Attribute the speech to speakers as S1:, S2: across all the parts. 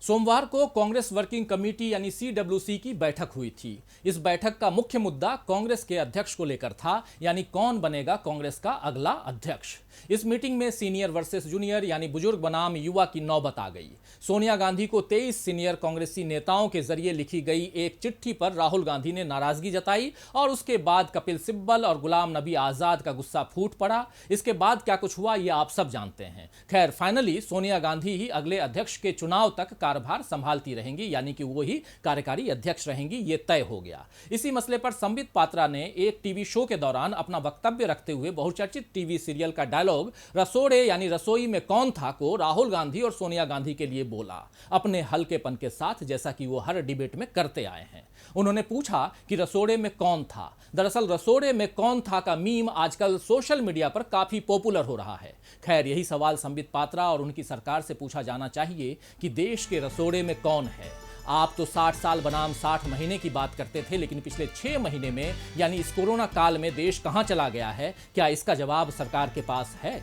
S1: सोमवार को Congress working committee यानी सीडब्ल्यूसी की बैठक हुई थी। इस बैठक का मुख्य मुद्दा कांग्रेस के अध्यक्ष को लेकर था, यानी कौन बनेगा कांग्रेस का अगला अध्यक्ष। इस मीटिंग में सीनियर वर्सेस जूनियर यानी बुजुर्ग बनाम युवा की नौबत आ गई। सोनिया गांधी को 23 सीनियर कांग्रेसी नेताओं के जरिए लिखी गई एक चिट्ठी पर राहुल गांधी ने नाराजगी जताई और उसके बाद कपिल सिब्बल और गुलाम नबी आजाद का गुस्सा फूट पड़ा। इसके बाद क्या कुछ हुआ ये आप सब जानते हैं। खैर, फाइनली सोनिया गांधी ही अगले अध्यक्ष के चुनाव तक कार्यभार संभालती रहेंगी, यानी कि वो ही कार्यकारी अध्यक्ष रहेंगी, ये तय हो गया। इसी मसले पर संबित पात्रा ने एक टीवी शो के दौरान अपना वक्तव्य रखते हुए बहुचर्चित टीवी सीरियल का डायलॉग रसोड़े यानी रसोई में कौन था को राहुल गांधी और सोनिया गांधी के लिए बोला, अपने हल्केपन के साथ, जैसा कि वो हर डिबेट में करते आए हैं। उन्होंने पूछा कि रसोड़े में कौन था। दरअसल रसोड़े में कौन था का मीम आजकल सोशल मीडिया पर काफी पॉपुलर हो रहा है। खैर, यही सवाल संबित पात्रा और उनकी सरकार से पूछा जाना चाहिए कि देश के रसोड़े में कौन है। आप तो 60 साल बनाम 60 महीने की बात करते थे, लेकिन पिछले 6 महीने में यानी इस कोरोना काल में देश कहां चला गया है? क्या इसका जवाब सरकार के पास है?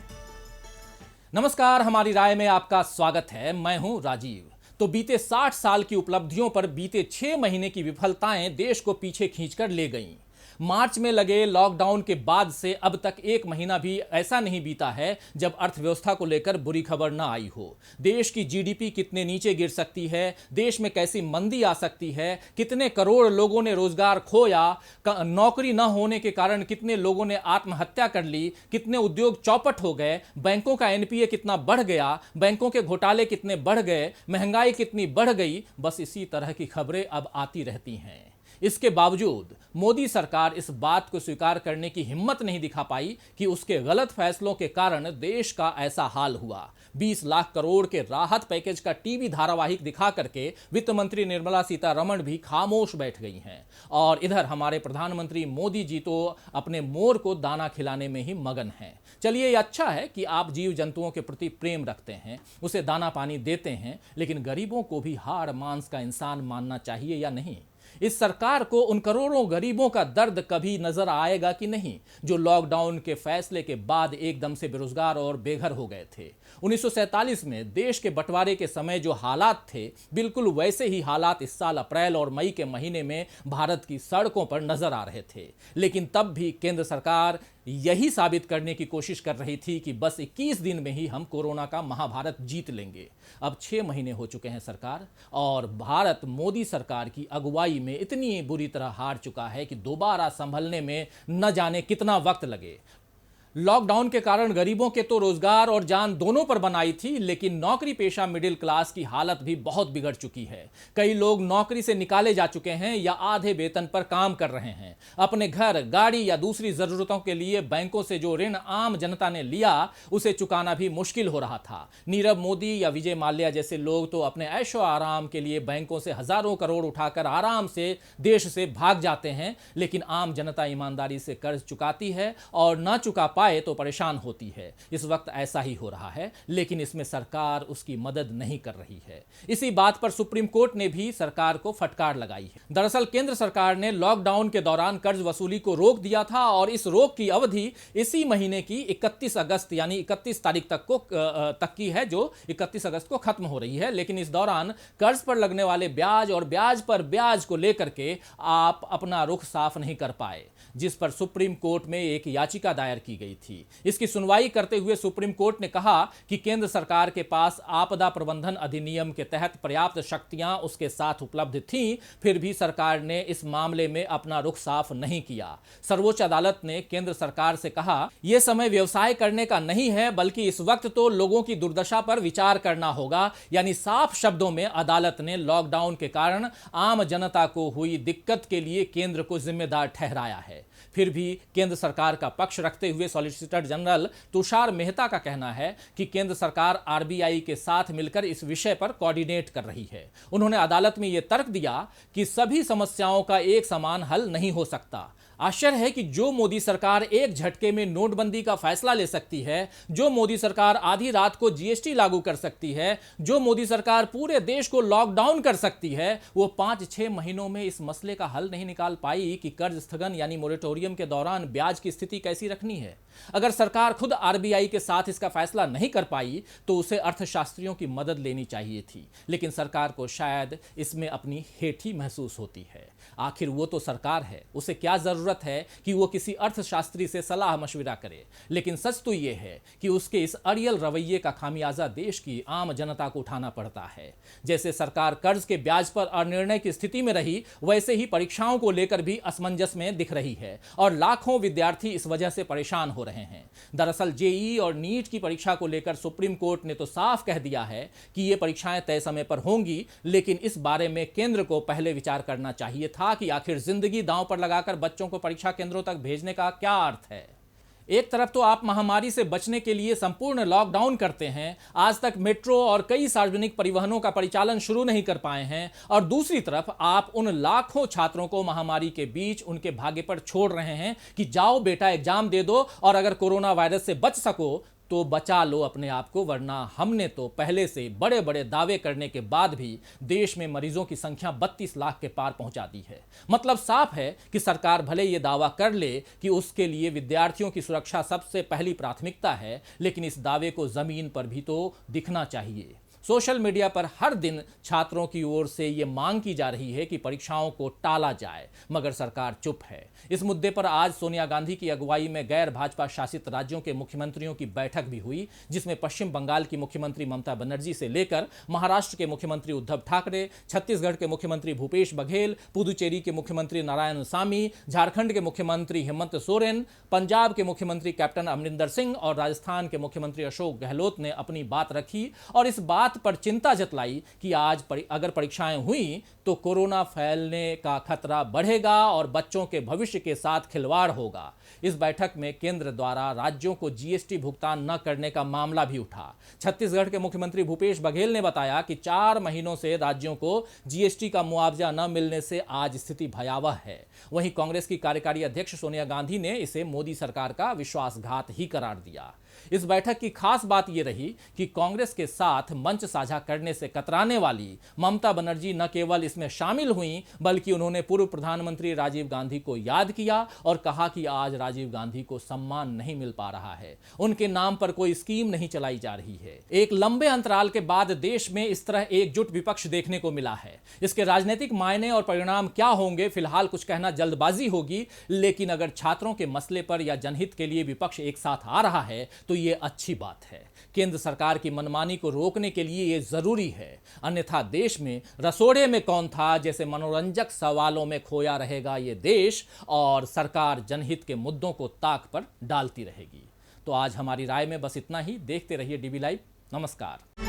S1: नमस्कार, हमारी राय में आपका स्वागत है। मैं हूं राजीव। तो बीते 60 साल की उपलब्धियों पर बीते 6 महीने की विफलताएं देश को पीछे खींचकर ले गईं। मार्च में लगे लॉकडाउन के बाद से अब तक 1 महीना भी ऐसा नहीं बीता है जब अर्थव्यवस्था को लेकर बुरी खबर ना आई हो। देश की जीडीपी कितने नीचे गिर सकती है, देश में कैसी मंदी आ सकती है, कितने करोड़ लोगों ने रोजगार खोया, नौकरी न होने के कारण कितने लोगों ने आत्महत्या कर ली, कितने उद्योग चौपट हो गए, बैंकों का एनपीए कितना बढ़ गया, बैंकों के घोटाले कितने बढ़ गए, महंगाई कितनी बढ़ गई, बस इसी तरह की खबरें अब आती रहती हैं। इसके बावजूद मोदी सरकार इस बात को स्वीकार करने की हिम्मत नहीं दिखा पाई कि उसके गलत फैसलों के कारण देश का ऐसा हाल हुआ। 20 लाख करोड़ के राहत पैकेज का टीवी धारावाहिक दिखा करके वित्त मंत्री निर्मला सीतारमण भी खामोश बैठ गई हैं और इधर हमारे प्रधानमंत्री मोदी जी तो अपने मोर को दाना खिलाने में ही मगन हैं। चलिए, ये अच्छा है कि आप जीव जंतुओं के प्रति प्रेम रखते हैं, उसे दाना पानी देते हैं, लेकिन गरीबों को भी हाड़ मांस का इंसान मानना चाहिए या नहीं? इस सरकार को उन करोड़ों गरीबों का दर्द कभी नजर आएगा कि नहीं, जो लॉकडाउन के फैसले के बाद एकदम से बेरोजगार और बेघर हो गए थे। 1947 में देश के बंटवारे के समय जो हालात थे, बिल्कुल वैसे ही हालात इस साल अप्रैल और मई के महीने में भारत की सड़कों पर नजर आ रहे थे। लेकिन तब भी केंद्र सरकार यही साबित करने की कोशिश कर रही थी कि बस 21 दिन में ही हम कोरोना का महाभारत जीत लेंगे। अब 6 महीने हो चुके हैं सरकार, और भारत मोदी सरकार की अगुवाई में इतनी बुरी तरह हार चुका है कि दोबारा संभलने में न जाने कितना वक्त लगे। लॉकडाउन के कारण गरीबों के तो रोजगार और जान दोनों पर बनाई थी, लेकिन नौकरी पेशा मिडिल क्लास की हालत भी बहुत बिगड़ चुकी है। कई लोग नौकरी से निकाले जा चुके हैं या आधे वेतन पर काम कर रहे हैं। अपने घर, गाड़ी या दूसरी जरूरतों के लिए बैंकों से जो ऋण आम जनता ने लिया, उसे चुकाना भी मुश्किल हो रहा था। नीरव मोदी या विजय माल्या जैसे लोग तो अपने ऐशो आराम के लिए बैंकों से हजारों करोड़ उठाकर आराम से देश से भाग जाते हैं, लेकिन आम जनता ईमानदारी से कर्ज चुकाती है और न चुका तो परेशान होती है। इस वक्त ऐसा ही हो रहा है, लेकिन इसमें सरकार उसकी मदद नहीं कर रही है। इसी बात पर सुप्रीम कोर्ट ने भी सरकार को फटकार लगाई है। दरअसल केंद्र सरकार ने लॉकडाउन के दौरान कर्ज वसूली को रोक दिया था और इस रोक की अवधि इसी महीने की 31 अगस्त यानी 31 तारीख तक की है, जो 31 अगस्त को खत्म हो रही है। लेकिन इस दौरान कर्ज पर लगने वाले ब्याज और ब्याज पर ब्याज को लेकर के आप अपना रुख साफ नहीं कर पाए, जिस पर सुप्रीम कोर्ट में एक याचिका दायर की गई थी। इसकी सुनवाई करते हुए सुप्रीम कोर्ट ने कहा कि केंद्र सरकार के पास आपदा प्रबंधन अधिनियम के तहत पर्याप्त शक्तियां उसके साथ उपलब्ध थीं, फिर भी सरकार ने इस मामले में अपना रुख साफ नहीं किया। सर्वोच्च अदालत ने केंद्र सरकार से कहा, यह समय व्यवसाय करने का नहीं है, बल्कि इस वक्त तो लोगों की दुर्दशा पर विचार करना होगा। यानी साफ शब्दों में अदालत ने लॉकडाउन के कारण आम जनता को हुई दिक्कत के लिए केंद्र को जिम्मेदार ठहराया है। फिर भी केंद्र सरकार का पक्ष रखते हुए सॉलिसिटर जनरल तुषार मेहता का कहना है कि केंद्र सरकार आरबीआई के साथ मिलकर इस विषय पर कोऑर्डिनेट कर रही है। उन्होंने अदालत में यह तर्क दिया कि सभी समस्याओं का एक समान हल नहीं हो सकता। आश्चर्य है कि जो मोदी सरकार एक झटके में नोटबंदी का फैसला ले सकती है, जो मोदी सरकार आधी रात को जीएसटी लागू कर सकती है, जो मोदी सरकार पूरे देश को लॉकडाउन कर सकती है, वो 5-6 महीनों में इस मसले का हल नहीं निकाल पाई कि कर्ज स्थगन यानी मोरेटोरियम के दौरान ब्याज की स्थिति कैसी रखनी है। अगर सरकार खुद आरबीआई के साथ इसका फैसला नहीं कर पाई तो उसे अर्थशास्त्रियों की मदद लेनी चाहिए थी, लेकिन सरकार को शायद इसमें अपनी हेठी महसूस होती है। आखिर वो तो सरकार है, उसे क्या जरूरत है कि वो किसी अर्थशास्त्री से सलाह मशविरा करे। लेकिन सच तो ये है कि उसके इस अड़ियल रवैये का खामियाजा देश की आम जनता को उठाना पड़ता है। जैसे सरकार कर्ज के ब्याज पर अनिर्णय की स्थिति में रही, वैसे ही परीक्षाओं को लेकर भी असमंजस में दिख रही है और लाखों विद्यार्थी इस वजह से परेशान हो रहे हैं। दरअसल जेईई और नीट की परीक्षा को लेकर सुप्रीम कोर्ट ने तो साफ कह दिया है कि ये परीक्षाएं तय समय पर होंगी, लेकिन इस बारे में केंद्र को पहले विचार करना चाहिए था कि आखिर जिंदगी दांव पर लगाकर बच्चों को परीक्षा केंद्रों तक भेजने का क्या अर्थ है। एक तरफ तो आप महामारी से बचने के लिए संपूर्ण लॉकडाउन करते हैं, आज तक मेट्रो और कई सार्वजनिक परिवहनों का परिचालन शुरू नहीं कर पाए हैं, और दूसरी तरफ आप उन लाखों छात्रों को महामारी के बीच उनके भाग्य पर छोड़ रहे हैं कि जाओ बेटा एग्जाम दे दो और अगर कोरोना वायरस से बच सको तो बचा लो अपने आप को, वरना हमने तो पहले से बड़े बड़े दावे करने के बाद भी देश में मरीजों की संख्या 32 लाख के पार पहुंचा दी है। मतलब साफ है कि सरकार भले ये दावा कर ले कि उसके लिए विद्यार्थियों की सुरक्षा सबसे पहली प्राथमिकता है, लेकिन इस दावे को जमीन पर भी तो दिखना चाहिए। सोशल मीडिया पर हर दिन छात्रों की ओर से ये मांग की जा रही है कि परीक्षाओं को टाला जाए, मगर सरकार चुप है। इस मुद्दे पर आज सोनिया गांधी की अगुवाई में गैर भाजपा शासित राज्यों के मुख्यमंत्रियों की बैठक भी हुई, जिसमें पश्चिम बंगाल की मुख्यमंत्री ममता बनर्जी से लेकर महाराष्ट्र के मुख्यमंत्री उद्धव ठाकरे, छत्तीसगढ़ के मुख्यमंत्री भूपेश बघेल, पुदुचेरी के मुख्यमंत्री नारायणसामी, झारखंड के मुख्यमंत्री हेमंत सोरेन, पंजाब के मुख्यमंत्री कैप्टन अमरिंदर सिंह और राजस्थान के मुख्यमंत्री अशोक गहलोत ने अपनी बात रखी और इस बात पर चिंता जतलाई कि आज अगर परीक्षाएं हुई तो कोरोना फैलने का खतरा बढ़ेगा और बच्चों के भविष्य के साथ खिलवाड़ होगा। इस बैठक में केंद्र द्वारा राज्यों को जीएसटी भुगतान न करने का मामला भी उठा। छत्तीसगढ़ के मुख्यमंत्री भूपेश बघेल ने बताया कि 4 महीनों से राज्यों को जीएसटी का मुआवजा न मिलने से आज स्थिति भयावह है। वहीं कांग्रेस की कार्यकारी अध्यक्ष सोनिया गांधी ने इसे मोदी सरकार का विश्वासघात ही करार दिया। इस बैठक की खास बात यह रही कि कांग्रेस के साथ मंच साझा करने से कतराने वाली ममता बनर्जी न केवल इसमें शामिल हुई, बल्कि उन्होंने पूर्व प्रधानमंत्री राजीव गांधी को याद किया और कहा कि आज राजीव गांधी को सम्मान नहीं मिल पा रहा है, उनके नाम पर कोई स्कीम नहीं चलाई जा रही है। एक लंबे अंतराल के बाद देश में इस तरह एकजुट विपक्ष देखने को मिला है। इसके राजनीतिक मायने और परिणाम क्या होंगे, फिलहाल कुछ कहना जल्दबाजी होगी, लेकिन अगर छात्रों के मसले पर या जनहित के लिए विपक्ष एक साथ आ रहा है तो ये अच्छी बात है। केंद्र सरकार की मनमानी को रोकने के लिए ये जरूरी है, अन्यथा देश में रसोड़े में कौन था जैसे मनोरंजक सवालों में खोया रहेगा ये देश और सरकार जनहित के मुद्दों को ताक पर डालती रहेगी। तो आज हमारी राय में बस इतना ही। देखते रहिए डीबी लाइव। नमस्कार।